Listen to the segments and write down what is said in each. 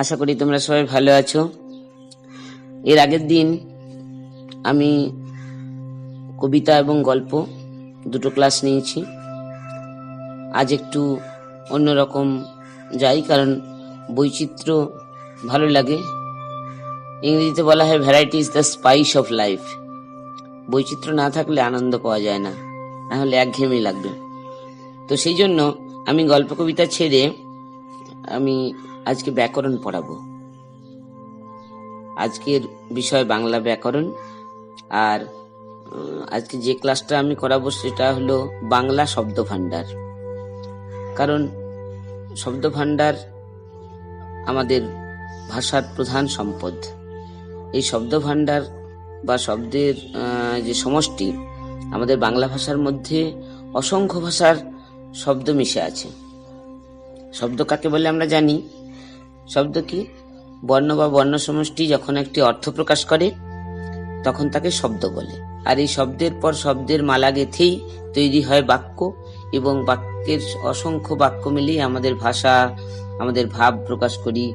আশা করি তোমরা সবাই ভালো আছো। এর আগের দিন আমি কবিতা এবং গল্প দুটো ক্লাস নিয়েছি। আজ একটু অন্যরকম যাই, কারণ বৈচিত্র্য ভালো লাগে। ইংরেজিতে বলা হয় variety is the spice of life. বৈচিত্র্য না থাকলে আনন্দ পাওয়া যায় না, নাহলে একঘেয়েমি লাগবে। তো সেই জন্য আমি গল্প কবিতা ছেড়ে আমি আজকে ব্যাকরণ পড়াবো। আজকের বিষয় বাংলা ব্যাকরণ। আর আজকে যে ক্লাসটা আমি করাবো সেটা হলো বাংলা শব্দ ভান্ডার। কারণ শব্দ ভান্ডার আমাদের ভাষার প্রধান সম্পদ। এই শব্দ ভান্ডার বা শব্দের যে সমষ্টি, আমাদের বাংলা ভাষার মধ্যে অসংখ্য ভাষার শব্দ মিশে আছে। শব্দ কাকে বলে আমরা জানি। শব্দ কি? বর্ণ বা বর্ণ সমষ্টি যখন একটি অর্থ প্রকাশ করে তখন তাকে শব্দ বলে। আর এই শব্দের পর শব্দের মালা গেঁথেই তৈরি হয় বাক্য, এবং বাক্যের অসংখ্য বাক্য মিলিয়ে আমাদের ভাষা, আমাদের ভাব প্রকাশ করি।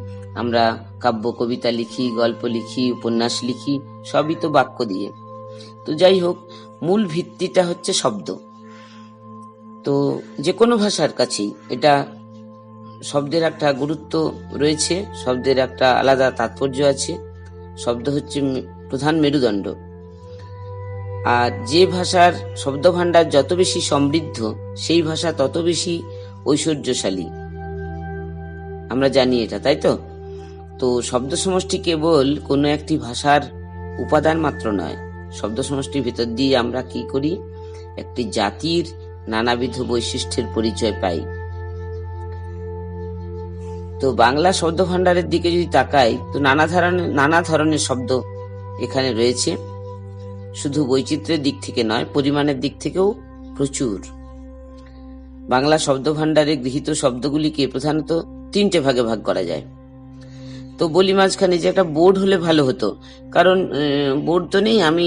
আমরা কাব্য কবিতা লিখি, গল্প লিখি, উপন্যাস লিখি, সবই তো বাক্য দিয়ে। তো যাই হোক, মূল ভিত্তিটা হচ্ছে শব্দ। তো যে কোনো ভাষার কাছেই এটা শব্দের একটা গুরুত্ব রয়েছে, শব্দের একটা আলাদা তাৎপর্য আছে। শব্দ হচ্ছে প্রধান মেরুদণ্ড। আর যে ভাষার শব্দ ভান্ডার যত বেশি সমৃদ্ধ, সেই ভাষা তত বেশি ঐশ্বর্যশালী। আমরা জানি এটা, তাই তো? তো শব্দ সমষ্টি কেবল কোনো একটি ভাষার উপাদান মাত্র নয়। শব্দ সমষ্টির ভিতর দিয়ে আমরা কি করি? একটি জাতির নানাবিধ বৈশিষ্ট্যের পরিচয় পাই। তো বাংলা শব্দ ভান্ডারের দিকে যদি তাকাই, তো নানা ধরনের শব্দ এখানে রয়েছে। শুধু বৈচিত্র্যের দিক থেকে নয়, পরিমাণের দিক থেকেও প্রচুর। বাংলা শব্দ ভান্ডারে গৃহীত শব্দগুলিকে প্রধানত তিনটে ভাগে ভাগ করা যায়। তো বলি মাঝখানে যে একটা বোর্ড হলে ভালো হতো, কারণ বোর্ড তো নেই। আমি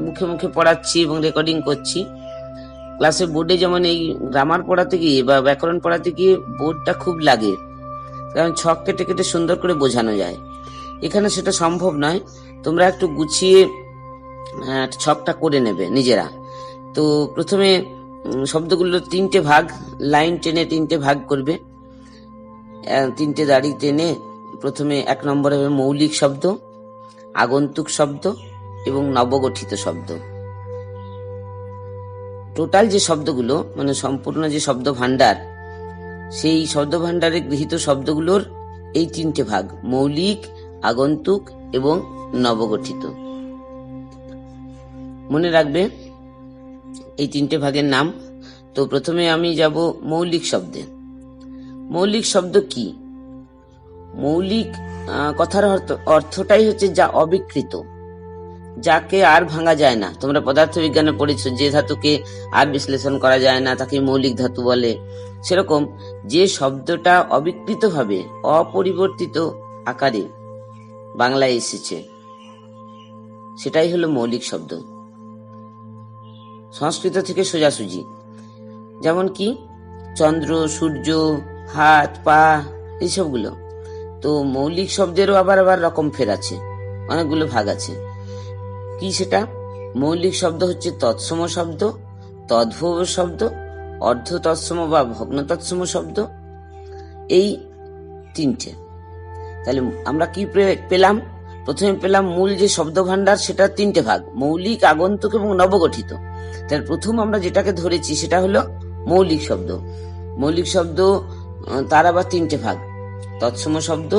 মুখে মুখে পড়াচ্ছি এবং রেকর্ডিং করছি। ক্লাসে বোর্ডে যেমন এই গ্রামার পড়াতে গিয়ে বা ব্যাকরণ পড়াতে গিয়ে বোর্ডটা খুব লাগে, কারণ ছক কেটে কেটে সুন্দর করে বোঝানো যায়। এখানে সেটা সম্ভব নয়। তোমরা একটু গুছিয়ে ছকটা করে নেবে নিজেরা। তো প্রথমে শব্দগুলো তিনটে ভাগ, লাইন টেনে তিনটে ভাগ করবে। তিনটে দাড়ি টেনে প্রথমে 1 নম্বরে হবে মৌলিক শব্দ, আগন্তুক শব্দ এবং নবগঠিত শব্দ। টোটাল যে শব্দগুলো, মানে সম্পূর্ণ যে শব্দ ভান্ডার, সেই শব্দ ভান্ডারে গৃহীত শব্দগুলোর এই তিনটে ভাগ: মৌলিক, আগন্তুক এবং নবগঠিত। মনে রাখবে এই তিনটে ভাগের নাম। তো প্রথমে আমি যাব মৌলিক শব্দে। মৌলিক শব্দ কি? মৌলিক কথার অর্থটাই হচ্ছে যা অবিকৃত, যাকে আর ভাঙা যায় না। তোমরা পদার্থ বিজ্ঞানে পড়েছো, যে ধাতুকে আর বিশ্লেষণ করা যায় না তাকে মৌলিক ধাতু বলে। সেরকম যে শব্দটা অবিকৃতভাবে, অপরিবর্তিত আকারে বাংলায় এসেছে, সেটাই হলো মৌলিক শব্দ। সংস্কৃত থেকে সোজাসুজি। যেমন কি চন্দ্র, সূর্য, হাত, পা, এইসবগুলো। তো মৌলিক শব্দেরও আবার রকম ফের আছে, অনেকগুলো ভাগ আছে। কি সেটা? মৌলিক শব্দ হচ্ছে তৎসম শব্দ, তদ্ভব শব্দ, অর্ধ তৎসম বা ভগ্ন তৎসম শব্দ, এই তিনটে। তাহলে আমরা কি পেলাম? প্রথমে পেলাম মূল যে শব্দ ভান্ডার, সেটা তিনটে ভাগ: মৌলিক, আগন্তুক এবং নবগঠিত। তাহলে প্রথম আমরা যেটাকে ধরেছি সেটা হলো মৌলিক শব্দ। মৌলিক শব্দ তার আবার তিনটে ভাগ: তৎসম শব্দ,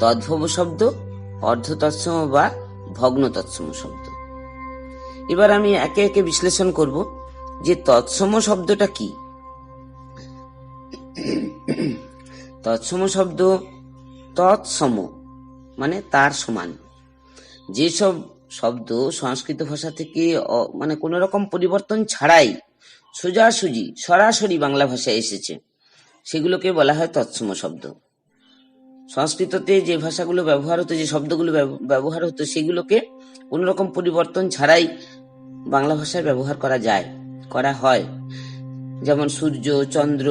তদ্ভব শব্দ, অর্ধ তৎসম বা ভগ্ন তৎসম শব্দ। এবার আমি একে একে বিশ্লেষণ করব যে তৎসম শব্দটা কি। তৎসম শব্দ, তৎসম মানে তার সমান। যেসব শব্দ সংস্কৃত ভাষা থেকে মানে কোন রকম পরিবর্তন ছাড়াই সোজাসুজি সরাসরি বাংলা ভাষায় এসেছে, সেগুলোকে বলা হয় তৎসম শব্দ। সংস্কৃততে যে ভাষাগুলো ব্যবহার হতো, যে শব্দগুলো ব্যবহার হতো, সেগুলোকে কোন রকম পরিবর্তন ছাড়াই বাংলা ভাষায় ব্যবহার করা হয়। যেমন সূর্য, চন্দ্র,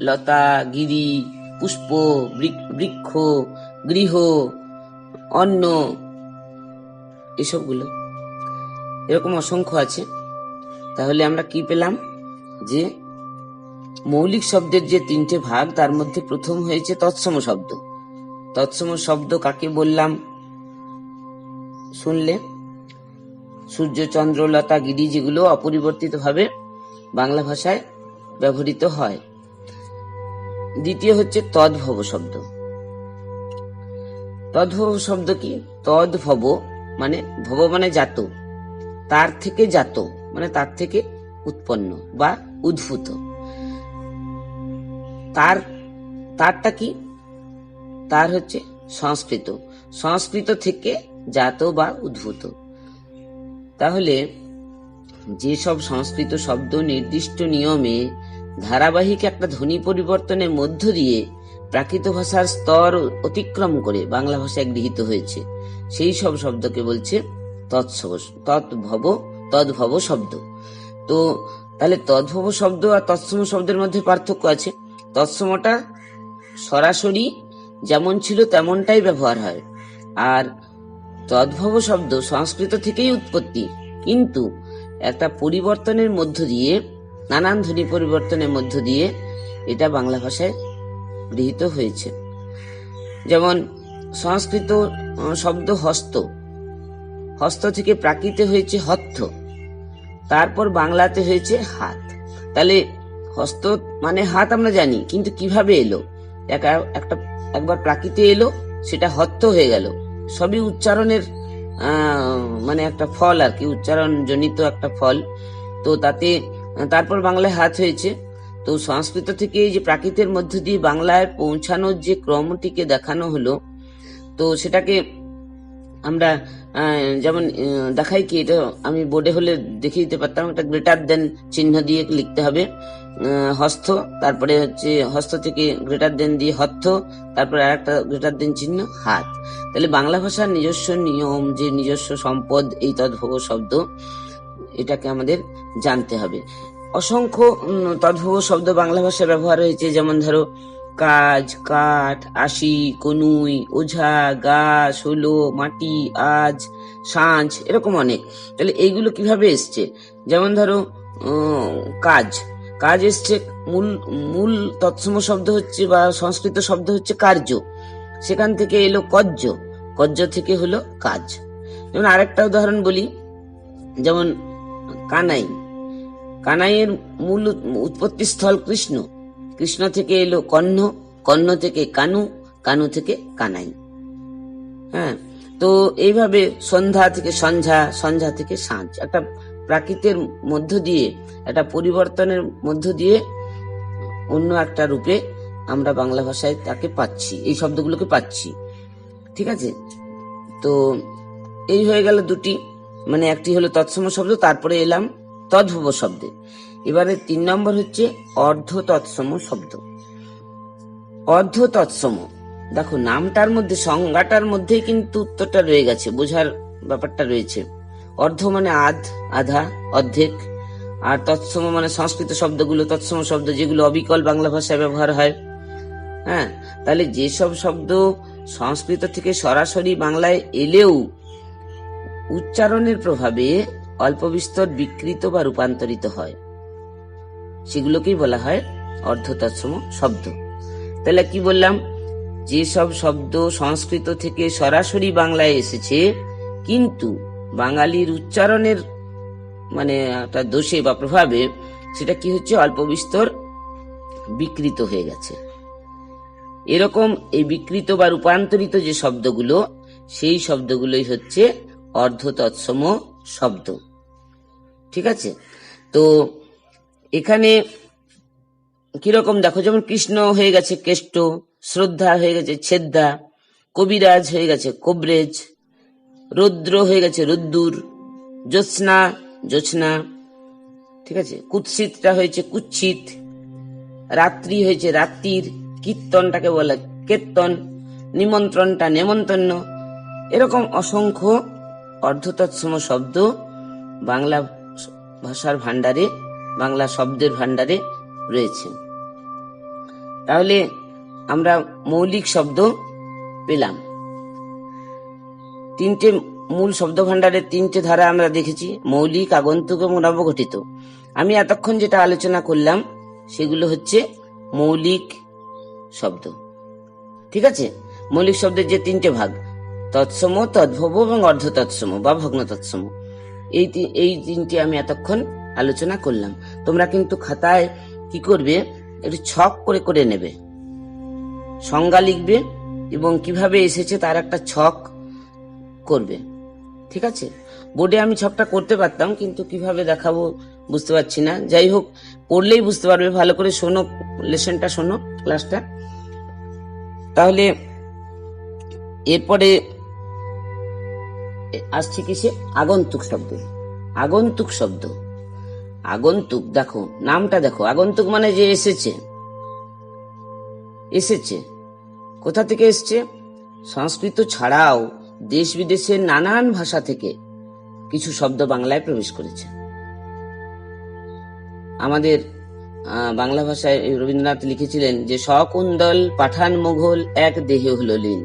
লতা, গিরি, পুষ্প, বৃক্ষ, গৃহ, অন্ন, এসবগুলো এরকম অসংখ্য আছে। তাহলে আমরা কি পেলাম, যে মৌলিক শব্দের যে তিনটে ভাগ, তার মধ্যে প্রথম হয়েছে তৎসম শব্দ। তৎসম শব্দ কাকে বললাম শুনলে? সূর্য, চন্দ্র, লতা, গিরি, যেগুলো অপরিবর্তিত ভাবে বাংলা ভাষায় ব্যবহৃত হয়। দ্বিতীয় হচ্ছে তদ্ভব শব্দ। তদ্ভব শব্দ কি? তদ্ভব মানে ভব মানে জাত, তার থেকে জাত মানে তার থেকে উৎপন্ন বা উদ্ভূত। তারটা কি? তার হচ্ছে সংস্কৃত, সংস্কৃত থেকে জাত বা উদ্ভূত। তাহলে যেসব সংস্কৃত শব্দ নির্দিষ্ট নিয়মে ধারাবাহিক একটা ধ্বনি পরিবর্তনের মধ্য দিয়ে প্রাকৃত ভাষার স্তর অতিক্রম করে বাংলা ভাষায় গৃহীত হয়েছে, সেই সব শব্দকে বলছে তদ্ভব শব্দ। তো তাহলে তদ্ভব শব্দ আর তৎসম শব্দের মধ্যে পার্থক্য আছে। তৎসমটা সরাসরি যেমন ছিল তেমনটাই ব্যবহার হয়, আর তদ্ভব শব্দ সংস্কৃত থেকেই উৎপত্তি, কিন্তু একটা পরিবর্তনের মধ্য দিয়ে, নানান ধ্বনি পরিবর্তনের মধ্য দিয়ে এটা বাংলা ভাষায় গৃহীত হয়েছে। যেমন সংস্কৃত শব্দ হস্ত, হস্ত থেকে প্রাকৃতে হয়েছে হত্থ, তারপর বাংলাতে হয়েছে হাত। তাহলে হস্ত মানে হাত আমরা জানি, কিন্তু কিভাবে এলো? একবার প্রাকৃতে এলো, সেটা হত্থ হয়ে গেল। সবই উচ্চারণের মানে একটা ফল আর কি, উচ্চারণ জনিত একটা ফল। তো তাতে তারপর বাংলায় হাত হয়েছে। তো সংস্কৃত থেকে যে প্রাকৃতের মধ্য দিয়ে বাংলায় পৌঁছানোর যে ক্রমটিকে দেখানো হলো, তো সেটাকে আমরা যেমন দেখাই কি, এটা আমি বোর্ডে হলে দেখিয়ে দিতে পারতাম। একটা গ্রেটার দেন চিহ্ন দিয়ে লিখতে হবে হস্ত, তারপরে হচ্ছে হস্ত থেকে গ্রেটার দেন দিয়ে হত্থ, তারপরে আর একটা গ্রেটার দেন চিহ্ন হাত। তাহলে বাংলা ভাষার নিজস্ব নিয়ম, যে নিজস্ব সম্পদ এই তদ্ভব শব্দ, এটাকে আমাদের জানতে হবে। অসংখ্য তদ্ভব শব্দ বাংলা ভাষায় ব্যবহার হয়েছে। যেমন ধরো কাজ, কাঠ, আশি, কনুই, ওঝা, গা, ষোলো, মাটি, আজ, সাঁঝ, এরকম অনেক। তাহলে এইগুলো কিভাবে এসছে? যেমন ধরো কাজ, কাজ এসছে, মূল তৎসম শব্দ হচ্ছে বা সংস্কৃত শব্দ হচ্ছে কার্য, সেখান থেকে এলো কজ্জ, কজ্জ থেকে হলো কাজ। যেমন আরেকটা উদাহরণ বলি, যেমন কানাই, কানাইয়ের মূল উৎপত্তি স্থল কৃষ্ণ, কৃষ্ণ থেকে এলো কর্ণ, কর্ণ থেকে কানু, কানু থেকে কানাই। হ্যাঁ, তো এইভাবে সন্ধ্যা থেকে সন্ধ্যা, সন্ধ্যা থেকে সাঁঝ। একটা প্রাকৃতের মধ্য দিয়ে, একটা পরিবর্তনের মধ্য দিয়ে অন্য একটা রূপে আমরা বাংলা ভাষায় তাকে পাচ্ছি, এই শব্দগুলোকে পাচ্ছি। ঠিক আছে, তো এই হয়ে গেল দুটি, মানে একটি হলো তৎসম শব্দ, তারপরে এলাম তদ্ভব শব্দে। এবারে 3 নম্বর হচ্ছে অর্ধ তৎসম শব্দ। অর্ধ তৎসম, দেখো নামটার মধ্যে, সংজ্ঞাটার মধ্যেই কিন্তু উত্তরটা রয়ে গেছে, বোঝার ব্যাপারটা রয়েছে। অর্ধ মানে আধা, অর্ধেক, আর তৎসম মানে সংস্কৃত শব্দগুলো, তৎসম শব্দ যেগুলো অবিকল বাংলা ভাষায় ব্যবহার হয়। হ্যাঁ, তাহলে যেসব শব্দ সংস্কৃত থেকে সরাসরি বাংলায় এলেও উচ্চারণের প্রভাবে অল্প বিস্তর বিকৃত বা রূপান্তরিত হয়, সেগুলোকেই বলা হয় অর্ধ তৎসম শব্দ। তাহলে কি বললাম? যেসব শব্দ সংস্কৃত থেকে সরাসরি বাংলায় এসেছে, কিন্তু বাঙালির উচ্চারণের মানে একটা দোষে বা প্রভাবে সেটা কি হচ্ছে, অল্প বিস্তর বিকৃত হয়ে গেছে। এরকম এই বিকৃত বা রূপান্তরিত যে শব্দগুলো, সেই শব্দগুলোই হচ্ছে অর্ধ তৎসম শব্দ। ঠিক আছে, তো এখানে কিরকম দেখো, যেমন কৃষ্ণ হয়ে গেছে কেষ্ট, শ্রদ্ধা হয়ে গেছে ছেদ্দা, কবিরাজ হয়ে গেছে কবরেজ, রৌদ্র হয়ে গেছে রোদ্দুর, জ্যোৎস্না জোছনা। ঠিক আছে, কুৎসিতটা হয়েছে কুৎসিত, রাত্রি হয়েছে রাত্রির, কীর্তনটাকে বলে কীর্তন, নিমন্ত্রণটা নেমন্তন্ন। এরকম অসংখ্য অর্ধতৎসম শব্দ বাংলা ভাষার ভান্ডারে, বাংলা শব্দের ভান্ডারে রয়েছে। তাহলে আমরা মৌলিক শব্দ পেলাম। তিনটে মূল শব্দ ভাণ্ডারের তিনটে ধারা আমরা দেখেছি, মৌলিক, আগন্তুক এবং নবগঠিত। আমি এতক্ষণ যেটা আলোচনা করলাম সেগুলো হচ্ছে মৌলিক শব্দ। ঠিক আছে, মৌলিক শব্দের যে তিনটে ভাগ, তৎসম, তদ্ভব এবং অর্ধ তৎসম বা ভগ্ন তৎসম, এই তিনটে আমি এতক্ষণ আলোচনা করলাম। তোমরা কিন্তু খাতায় কি করবে, একটু ছক করে করে নেবে, সংজ্ঞা লিখবে এবং কিভাবে এসেছে তার একটা ছক করবে। ঠিক আছে, বোর্ডে আমি ছকটা করতে পারতাম, কিন্তু কিভাবে দেখাবো বুঝতে পারছি না। যাই হোক, পড়লেই বুঝতে পারবে। ভালো করে শোনো, লেসনটা শোনো, ক্লাসটা। তাহলে এরপরে আসছে কিসে, আগন্তুক শব্দ। আগন্তুক শব্দ, আগন্তুক, দেখো নামটা দেখো, আগন্তুক মানে যে এসেছে। এসেছে কোথা থেকে এসছে? সংস্কৃত ছাড়াও দেশ বিদেশের নানান ভাষা থেকে কিছু শব্দ বাংলায় প্রবেশ করেছে। আমাদের বাংলা ভাষায় রবীন্দ্রনাথ লিখেছিলেন যে শকুন্তল পাঠান মোঘল এক দেহে হলো লীন।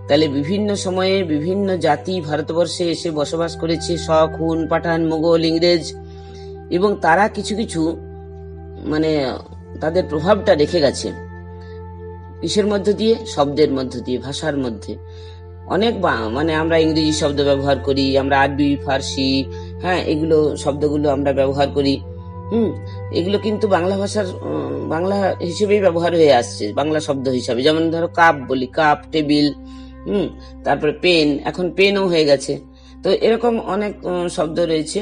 তাহলে বিভিন্ন সময়ে বিভিন্ন জাতি ভারতবর্ষে এসে বসবাস করেছে, শক, হুন, পাঠান, মোগল, ইংরেজ, এবং তারা কিছু কিছু মানে তাদের প্রভাবটা রেখে গেছে। কিসের মধ্য দিয়ে? শব্দের মধ্য দিয়ে, ভাষার মধ্যে। অনেক মানে আমরা ইংরেজি শব্দ ব্যবহার করি, আমরা আরবি, ফার্সি, হ্যাঁ, এগুলো শব্দগুলো আমরা ব্যবহার করি। এগুলো কিন্তু বাংলা ভাষার বাংলা হিসেবেই ব্যবহার হয়ে আসছে, বাংলা শব্দ হিসাবে। যেমন ধরো কাপ বলি, কাপ, টেবিল, তারপরে পেন, এখন পেনও হয়ে গেছে। তো এরকম অনেক শব্দ রয়েছে।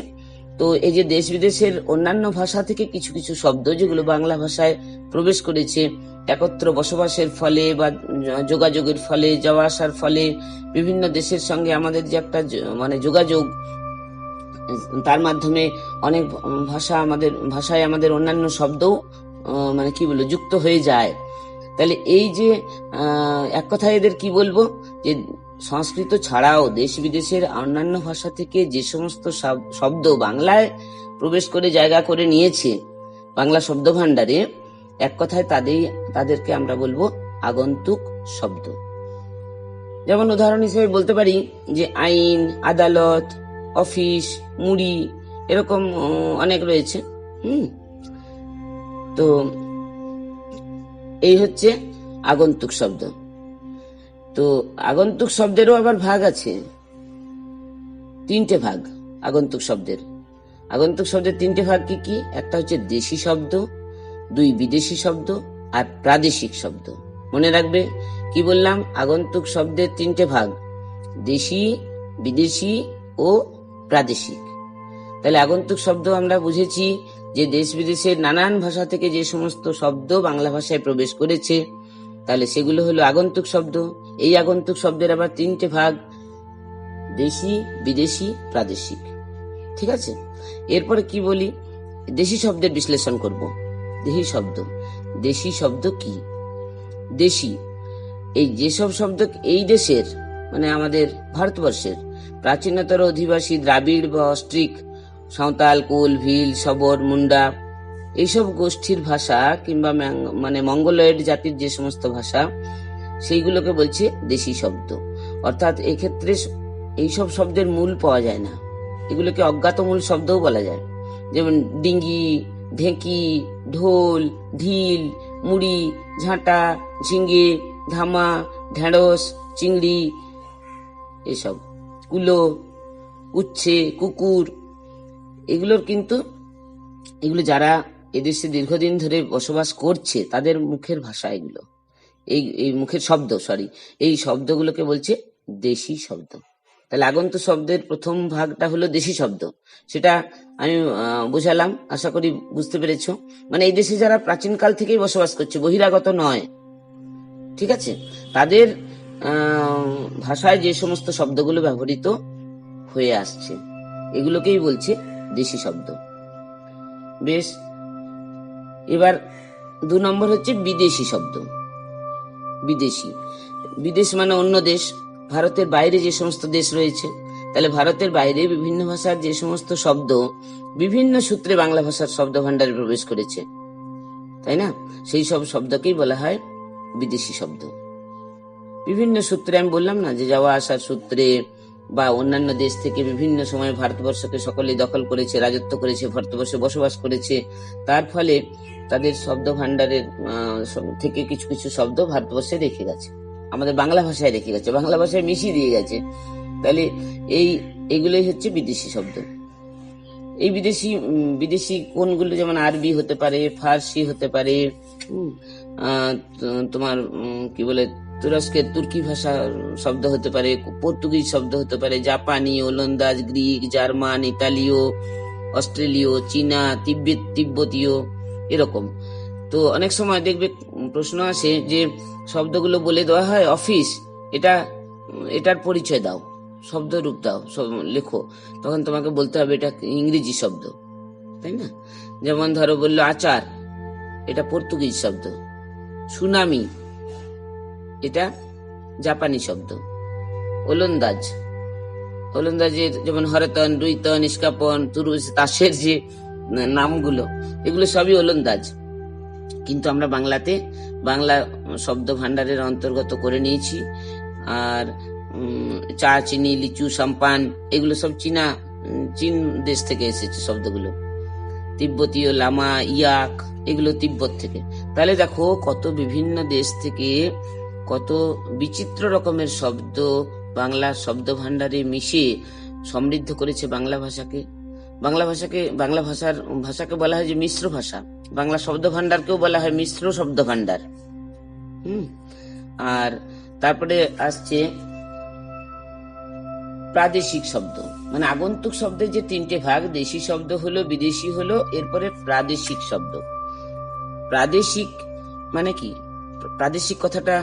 তো এই যে দেশ বিদেশের অন্যান্য ভাষা থেকে কিছু কিছু শব্দ যেগুলো বাংলা ভাষায় প্রবেশ করেছে, একত্র বসবাসের ফলে বা যোগাযোগের ফলে, যাওয়া আসার ফলে, বিভিন্ন দেশের সঙ্গে আমাদের যে একটা মানে যোগাযোগ, তার মাধ্যমে অনেক ভাষায় আমাদের অন্যান্য শব্দও মানে কি বলবো যুক্ত হয়ে যায়। তাহলে এই যে এক কথায় এদের কি বলবো, যে সংস্কৃত ছাড়াও দেশ বিদেশের অন্যান্য ভাষা থেকে যে সমস্ত শব্দ বাংলায় প্রবেশ করে জায়গা করে নিয়েছে বাংলা শব্দ ভাণ্ডারে, এক কথায় তাদেরকে আমরা বলবো আগন্তুক শব্দ। যেমন উদাহরণ হিসেবে বলতে পারি যে আইন, আদালত, অফিস, মুড়ি, এরকম অনেক রয়েছে। তো এই হচ্ছে আগন্তুক শব্দ। তো আগন্তুক শব্দেরও আবার ভাগ আছে, তিনটে ভাগ আগন্তুক শব্দের। আগন্তুক শব্দের তিনটে ভাগ কি কি? একটা হচ্ছে দেশি শব্দ, দুই বিদেশি শব্দ, আর প্রাদেশিক শব্দ। মনে রাখবে কি বললাম, আগন্তুক শব্দের তিনটে ভাগ, দেশি, বিদেশি ও প্রাদেশিক। তাহলে আগন্তুক শব্দ আমরা বুঝেছি যে দেশ বিদেশের নানান ভাষা থেকে যে সমস্ত শব্দ বাংলা ভাষায় প্রবেশ করেছে, তাহলে সেগুলো হলো আগন্তুক শব্দ। এই আগন্তুক শব্দের আবার তিনটে ভাগ, দেশি, বিদেশি, প্রাদেশিক। ঠিক আছে, এরপরে কি বলি, দেশি শব্দের বিশ্লেষণ করব। দেশি শব্দ, দেশি শব্দ কি? দেশি এই যেসব শব্দ এই দেশের মানে আমাদের ভারতবর্ষের প্রাচীনতর অধিবাসী দ্রাবিড় বা অস্ট্রিক, সাঁওতাল, কোল, ভিল, শবর, মুন্ডা, এইসব গোষ্ঠীর ভাষা কিংবা মানে মঙ্গোলয়েড জাতির যে সমস্ত ভাষা, সেইগুলোকে বলছে দেশি শব্দ। অর্থাৎ এক্ষেত্রে এইসব শব্দের মূল পাওয়া যায় না, এগুলোকে অজ্ঞাত মূল শব্দও বলা যায়। যেমন ডিঙ্গি, ঢেঁকি, ঢোল, ঢিল, মুড়ি, ঝাঁটা, ঝিঙ্গে, ধামা, ঢেঁড়স, চিংড়ি, এসব, কুলো, উচ্ছে, কুকুর, এগুলো যারা এদেশে দীর্ঘদিন ধরে বসবাস করছে তাদের মুখের ভাষা, এগুলো এই মুখের শব্দ, এই শব্দগুলোকে বলছে দেশি শব্দ। তাহলে আগন্তুক শব্দের প্রথম ভাগটা হলো দেশি শব্দ, সেটা আমি বুঝালাম, আশা করি বুঝতে পেরেছো। মানে এই দেশে যারা প্রাচীনকাল থেকেই বসবাস করছে, বহিরাগত নয়, ঠিক আছে, তাদের ভাষায় যে সমস্ত শব্দগুলো ব্যবহৃত হয়ে আসছে, এগুলোকেই বলছে দেশি শব্দ। বেশ, এবার 2 নম্বর হচ্ছে বিদেশি শব্দ। বিদেশ মানে অন্য দেশ, ভারতের বাইরে যে সমস্ত দেশ রয়েছে। তাহলে ভারতের বাইরে বিভিন্ন ভাষার যে সমস্ত শব্দ বিভিন্ন সূত্রে বাংলা ভাষার শব্দ ভাণ্ডারে প্রবেশ করেছে, তাই না, সেই সব শব্দকেই বলা হয় বিদেশি শব্দ। বিভিন্ন সূত্রে, আমি বললাম না যে যাওয়া আসার সূত্রে বা অন্যান্য দেশ থেকে বিভিন্ন সময় ভারতবর্ষকে সকলেই দখল করেছে, রাজত্ব করেছে, ভারতবর্ষে বসবাস করেছে। তার ফলে তাদের শব্দ ভান্ডারের থেকে কিছু কিছু শব্দ ভারতবর্ষে রেখে গেছে, আমাদের বাংলা ভাষায় রেখে গেছে, বাংলা ভাষায় মিশিয়ে দিয়ে গেছে। তাহলে এইগুলোই হচ্ছে বিদেশি শব্দ। এই বিদেশি কোনগুলো, যেমন আরবি হতে পারে, ফার্সি হতে পারে, তোমার কি বলে তুরস্কের তুর্কি ভাষা শব্দ হতে পারে, পর্তুগিজ শব্দ হতে পারে, জাপানি, ওলন্দাজ, গ্রিক, জার্মান, ইতালীয়, অস্ট্রেলীয়, চীনা, তিব্বতীয়, এরকম। তো অনেক সময় দেখবে প্রশ্ন আসে যে শব্দগুলো বলে দেওয়া হয় অফিস, এটার পরিচয় দাও, শব্দ রূপ দাও, লেখো। তখন তোমাকে বলতে হবে এটা ইংরেজি শব্দ, তাই না? যেমন ধরো বললো আচার, এটা পর্তুগিজ শব্দ। সুনামি, এটা জাপানি শব্দ। ওলন্দাজের যেমন হরতন, রুইতন, ইস্কাপন, তুরুস, তাসের যে নামগুলো, এগুলো সবই ওলন্দাজ। কিন্তু আমরা বাংলা শব্দ ভান্ডারের অন্তর্গত করে নিয়েছি। আর চা, চিনি, লিচু, সাম্পান, এগুলো সব চীন দেশ থেকে এসেছে শব্দগুলো। তিব্বতীয়, লামা, ইয়াক, এগুলো তিব্বত থেকে। তাহলে দেখো কত বিভিন্ন দেশ থেকে কত বিচিত্র রকমের শব্দ বাংলা শব্দ ভান্ডারে মিশিয়ে সমৃদ্ধ করেছে বাংলা ভাষাকে। বাংলা ভাষাকে বলা হয় যে মিশ্র ভাষা। বাংলা শব্দ ভান্ডারকেও বলা হয় মিশ্র শব্দ ভান্ডার। আর তারপরে আসছে প্রাদেশিক শব্দ, মানে আগন্তুক শব্দের যে তিনটে ভাগ, দেশি শব্দ হলো, বিদেশি হলো, এরপরে প্রাদেশিক শব্দ। প্রাদেশিক মানে কি? প্রাদেশিক কথাটা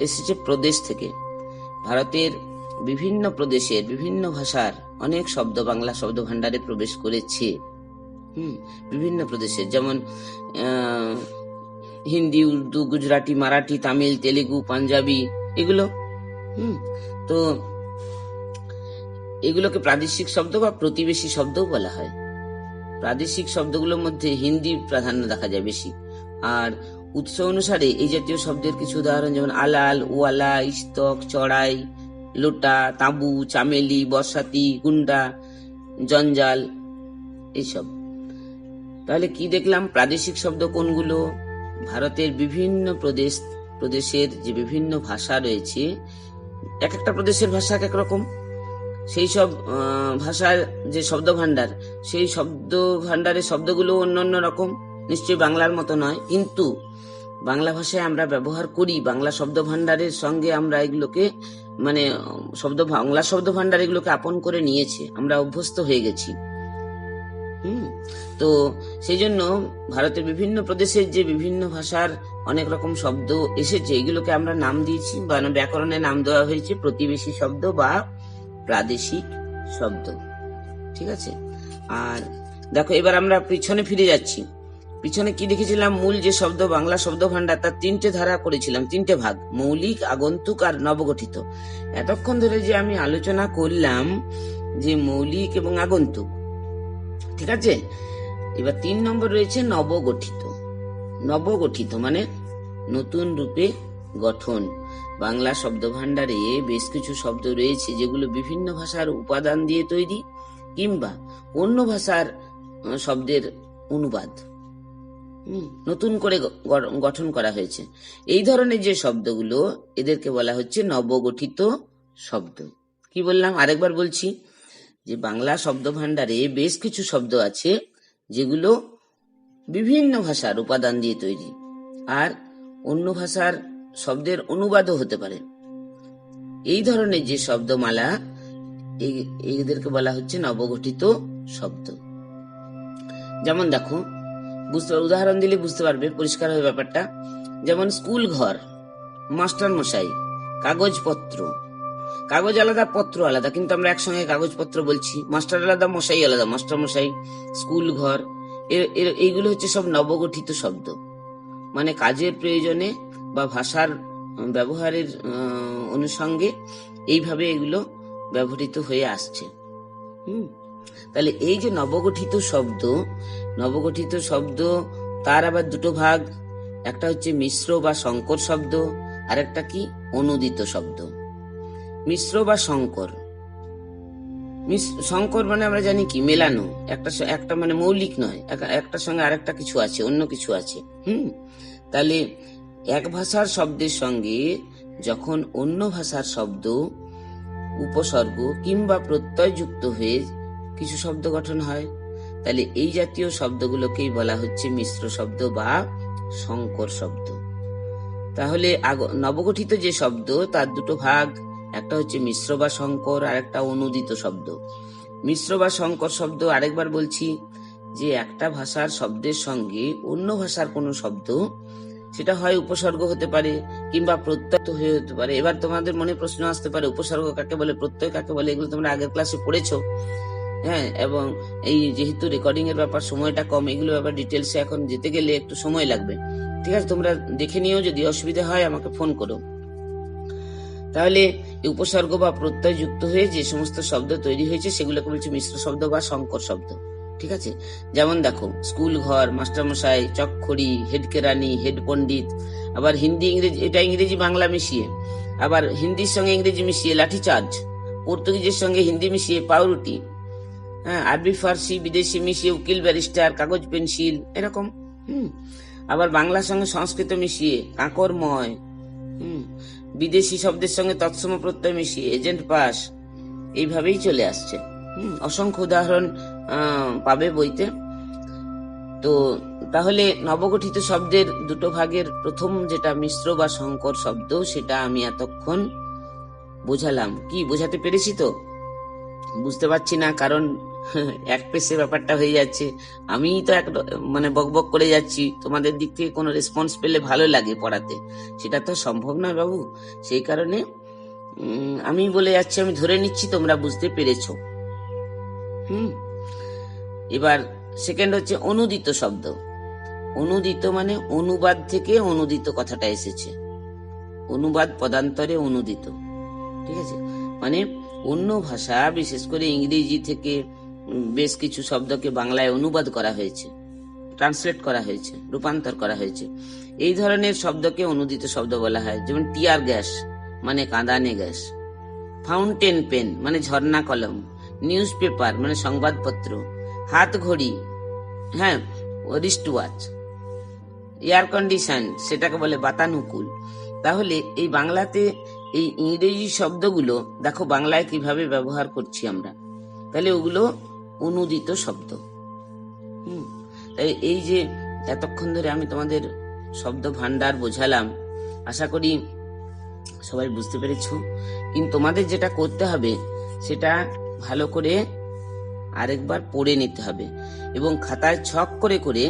এসেছে প্রদেশ থেকে। ভারতের বিভিন্ন প্রদেশের বিভিন্ন ভাষার অনেক শব্দ বাংলা শব্দ ভান্ডারে প্রবেশ করেছে। বিভিন্ন প্রদেশের, যেমন হিন্দি, উর্দু, গুজরাটি, মারাঠি, তামিল, তেলেগু, পাঞ্জাবি, এগুলো। তো এগুলোকে প্রাদেশিক শব্দ বা প্রতিবেশী শব্দও বলা হয়। প্রাদেশিক শব্দগুলোর মধ্যে হিন্দি প্রাধান্য দেখা যায় বেশি। আর উৎস অনুসারে এই জাতীয় শব্দের কিছু উদাহরণ, যেমন আলাল, ওয়ালা, ইস্তক, চড়াই, লোটা, তাঁবু, চামেলি, বর্ষাতি, গুন্ডা, জঞ্জাল, এইসব। তাহলে কি দেখলাম? প্রাদেশিক শব্দ কোনগুলো? ভারতের বিভিন্ন প্রদেশের যে বিভিন্ন ভাষা রয়েছে, এক একটা প্রদেশের ভাষা এক এক রকম। সেই সব ভাষার যে শব্দ ভান্ডার, সেই শব্দ ভান্ডারের শব্দগুলো অন্য রকম, নিশ্চয়ই বাংলার মতো নয়। কিন্তু বাংলা ভাষায় আমরা ব্যবহার করি, বাংলা শব্দ ভান্ডারের সঙ্গে আমরা এগুলোকে মানে বাংলা শব্দ ভান্ডার এগুলোকে আপন করে নিয়েছে, আমরা অভ্যস্ত হয়ে গেছি। তো সেই জন্য ভারতের বিভিন্ন প্রদেশের যে বিভিন্ন ভাষার অনেক রকম শব্দ এসেছে, এগুলোকে আমরা নাম দিয়েছি, বা ব্যাকরণে নাম দেওয়া হয়েছে প্রতিবেশী শব্দ বা প্রাদেশিক শব্দ। ঠিক আছে? আর দেখো, এবার আমরা পিছনে ফিরে যাচ্ছি। পিছনে কি দেখেছিলাম? মূল যে শব্দ বাংলা শব্দ ভান্ডার, তার তিনটে ধারা করেছিলাম, তিনটে ভাগ: মৌলিক, আগন্তুক আর নবগঠিত। এতক্ষণ ধরে যে আমি আলোচনা করলাম যে মৌলিক এবং আগন্তুক, ঠিক আছে? এবার 3 নম্বর রয়েছে নবগঠিত। নবগঠিত মানে নতুন রূপে গঠন। বাংলা শব্দ ভান্ডারে বেশ কিছু শব্দ রয়েছে যেগুলো বিভিন্ন ভাষার উপাদান দিয়ে তৈরি, কিংবা অন্য ভাষার শব্দের অনুবাদ নতুন করে গঠন করা হয়েছে। এই ধরনের যে শব্দগুলো, এদেরকে বলা হচ্ছে নবগঠিত শব্দ। কি বললাম? আরেকবার বলছি যে বাংলা শব্দ ভান্ডারে বেশ কিছু শব্দ আছে যেগুলো বিভিন্ন ভাষার উপাদান দিয়ে তৈরি, আর অন্য ভাষার শব্দের অনুবাদও হতে পারে। এই ধরনের যে শব্দমালা, এদেরকে বলা হচ্ছে নবগঠিত শব্দ। যেমন দেখো, উদাহরণ দিলে বুঝতে পারবে, পরিষ্কার হবে ব্যাপারটা। যেমন স্কুল ঘর, মাস্টার মশাই, কাগজপত্র। কাগজ আলাদা, পত্র আলাদা, কিন্তু আমরা একসঙ্গে কাগজপত্র বলছি। মাস্টার আলাদা, মশাই আলাদা, মাস্টার মশাই। স্কুল ঘর, এইগুলো হচ্ছে সব নবগঠিত শব্দ, মানে কাজের প্রয়োজনে বা ভাষার ব্যবহারের অনুষঙ্গে এইভাবে এগুলো ব্যবহৃত হয়ে আসছে। তাহলে এই যে নবগঠিত শব্দ, তার আবার দুটো ভাগ। একটা হচ্ছে মিশ্র বা সংকর শব্দ, আরেকটা কি অনুদিত শব্দ। মিশ্র বা সংকর, সংকর মানে আমরা জানি কি মেলানো, একটা মানে মৌলিক নয়, একটার সঙ্গে আরেকটা কিছু আছে, অন্য কিছু আছে। তাহলে এক ভাষার শব্দের সঙ্গে যখন অন্য ভাষার শব্দ, উপসর্গ কিংবা প্রত্যয় যুক্ত হয়ে কিছু শব্দ গঠন হয়, তাহলে এই জাতীয় শব্দগুলোকেই বলা হচ্ছে মিশ্র শব্দ বা সংকর শব্দ। তাহলে নবগঠিত যে শব্দ তার দুটো ভাগ, একটা হচ্ছে মিশ্র বা সংকর আর একটা অনুদিত শব্দ। মিশ্র বা সংকর শব্দ আরেকবার বলছি, যে একটা ভাষার শব্দের সঙ্গে অন্য ভাষার কোনো শব্দ, সেটা হয় উপসর্গ হতে পারে কিংবা প্রত্যয় হয়ে হতে পারে। এবার তোমাদের মনে প্রশ্ন আসতে পারে, উপসর্গ কাকে বলে, প্রত্যয় কাকে বলে, এগুলো তোমরা আগের ক্লাসে পড়েছো। হ্যাঁ, এবং এই যেহেতু রেকর্ডিং এর ব্যাপার, সময়টা কম, এগুলো ব্যাপার ডিটেলসে এখন যেতে গেলে একটু সময় লাগবে। ঠিক আছে, তোমরা দেখে নিও, যদি অসুবিধা হয় আমাকে ফোন করো। তাহলে উপসর্গ বা প্রত্যয় যুক্ত হয়ে যে সমস্ত শব্দ তৈরি হয়েছে সেগুলোকে বলছে মিশ্র শব্দ বা সংকর শব্দ। ঠিক আছে, যেমন দেখো স্কুল ঘর, মাস্টারমশাই, চকখড়ি, হেড কেরানি, হেড পণ্ডিত, আবার হিন্দি ইংরেজি, এটা ইংরেজি বাংলা মিশিয়ে, আবার হিন্দির সঙ্গে ইংরেজি মিশিয়ে লাঠিচার্জ, পর্তুগিজের সঙ্গে হিন্দি মিশিয়ে পাউরুটি, হ্যাঁ, আরবি ফার্সি বিদেশি মিশিয়ে উকিল ব্যারিস্টার, কাগজ পেন্সিল, এরকম। আবার বাংলার সঙ্গে সংস্কৃত মিশিয়ে কাঁকরময়, বিদেশি শব্দের সঙ্গে তৎসম প্রত্যয় মিশিয়ে এজেন্ট পাস, এইভাবেই চলে আসছে। অসংখ্য উদাহরণ পাবে বইতে। তো তাহলে নবগঠিত শব্দের দুটো ভাগের প্রথম যেটা মিশ্র বা সংকর শব্দ, সেটা আমি এতক্ষণ বোঝালাম। কি বোঝাতে পেরেছি? তো বুঝতে পারছি না, কারণ এক পেশে ব্যাপারটা হয়ে যাচ্ছে, আমি তো মানে বকবক করে যাচ্ছি, তোমাদের দিক থেকে কোনো রেসপন্স পেলে ভালো লাগে পড়াতে, সেটা তো সম্ভব নয় বাবু। সেই কারণে আমি বলে যাচ্ছি, আমি ধরে নিচ্ছি তোমরা বুঝতে পেরেছো। এবার সেকেন্ড হচ্ছে অনুদিত শব্দ। অনুদিত মানে অনুবাদ থেকে অনুদিত কথাটা এসেছে, অনুবাদ পদান্তরে অনুদিত। ঠিক আছে, মানে অন্য ভাষা, বিশেষ করে ইংরেজি থেকে বেশ কিছু শব্দকে বাংলায় অনুবাদ করা হয়েছে, ট্রান্সলেট করা হয়েছে, রূপান্তর করা হয়েছে, এই ধরনের শব্দকে অনুদিত শব্দ বলা হয়। যেমন টিয়ার গ্যাস মানে কাঁদানে গ্যাস, ফাউন্টেন পেন মানে ঝর্ণা কলম, নিউজ পেপার মানে সংবাদপত্র, হাত ঘড়ি, হ্যাঁ, রিস্ট ওয়াচ, এয়ার কন্ডিশন সেটাকে বলে বাতানুকূল। তাহলে এই বাংলাতে এই ইংরেজি শব্দগুলো দেখো বাংলায় কিভাবে ব্যবহার করছি আমরা, তাহলে ওগুলো অনুদিত শব্দ। তাই এই যে এতক্ষণ ধরে আমি তোমাদের শব্দ ভান্ডার বোঝালাম, আশা করি সবাই বুঝতে পেরেছো। কিন্তু তোমাদের যেটা করতে হবে সেটা ভালো করে আরেকবার পড়ে নিতে হবে এবং খাতায় ছক করে করে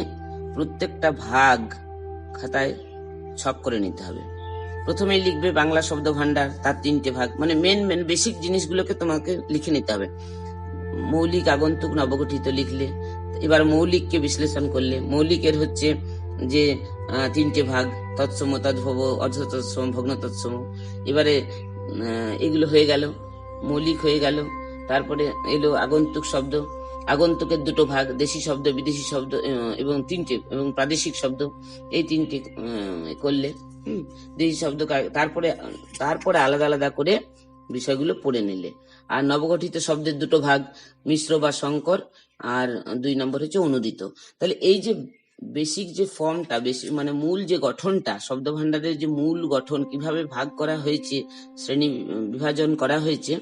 প্রত্যেকটা ভাগ খাতায় ছক করে নিতে হবে। প্রথমেই লিখবে বাংলা শব্দ ভান্ডার, তার 3টে ভাগ, মানে মেন বেসিক জিনিসগুলোকে তোমাকে লিখে নিতে হবে। মৌলিক, আগন্তুক, নবগঠিত লিখলে, এবার মৌলিককে বিশ্লেষণ করলে, মৌলিকের হচ্ছে যে 3টে ভাগ, তৎসম, তদ্ভব, অর্ধ তৎসম, ভগ্ন তৎসম। এবারে এগুলো হয়ে গেল, মৌলিক হয়ে গেল। তারপরে এলো আগন্তুক শব্দ, আগন্তুকের 2টো ভাগ, দেশি শব্দ, বিদেশি শব্দ এবং 3টে, এবং প্রাদেশিক শব্দ, এই 3টে করলে দেশি শব্দ। তারপরে আলাদা আলাদা করে বিষয়গুলো পড়ে নিলে। আর নবগঠিত শব্দের 2টো ভাগ, মিশ্র বা সংকর, আর 2 নম্বর হচ্ছে অনুদিত। তাহলে এই যে বেসিক যে ফর্মটা, মানে মূল যে গঠনটা, শব্দ ভান্ডারের যে মূল গঠন, কিভাবে ভাগ করা হয়েছে, শ্রেণী বিভাজন করা হয়েছে,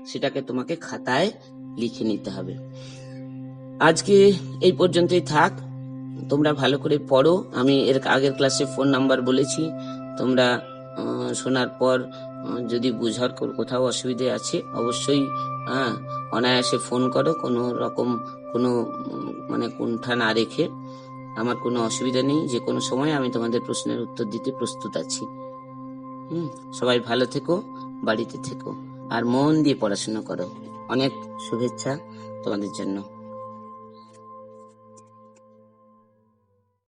সেটাকে তোমাকে খাতায় লিখে নিতে হবে। আজকে এই পর্যন্তই থাক, তোমরা ভালো করে পড়ো। আমি এর আগের ক্লাসে ফোন নাম্বার বলেছি, তোমরা শোনার পর যদি বুঝার কোথাও অসুবিধে আছে অবশ্যই অনায়াসে ফোন করো, কোনো রকম কোনো মানে কুণ্ঠা না রেখে। আমার কোনো অসুবিধা নেই, যে কোনো সময় আমি তোমাদের প্রশ্নের উত্তর দিতে প্রস্তুত আছি। সবাই ভালো থেকো, বাড়িতে থেকো, আর মন দিয়ে পড়াশোনা করো। অনেক শুভেচ্ছা তোমাদের জন্য।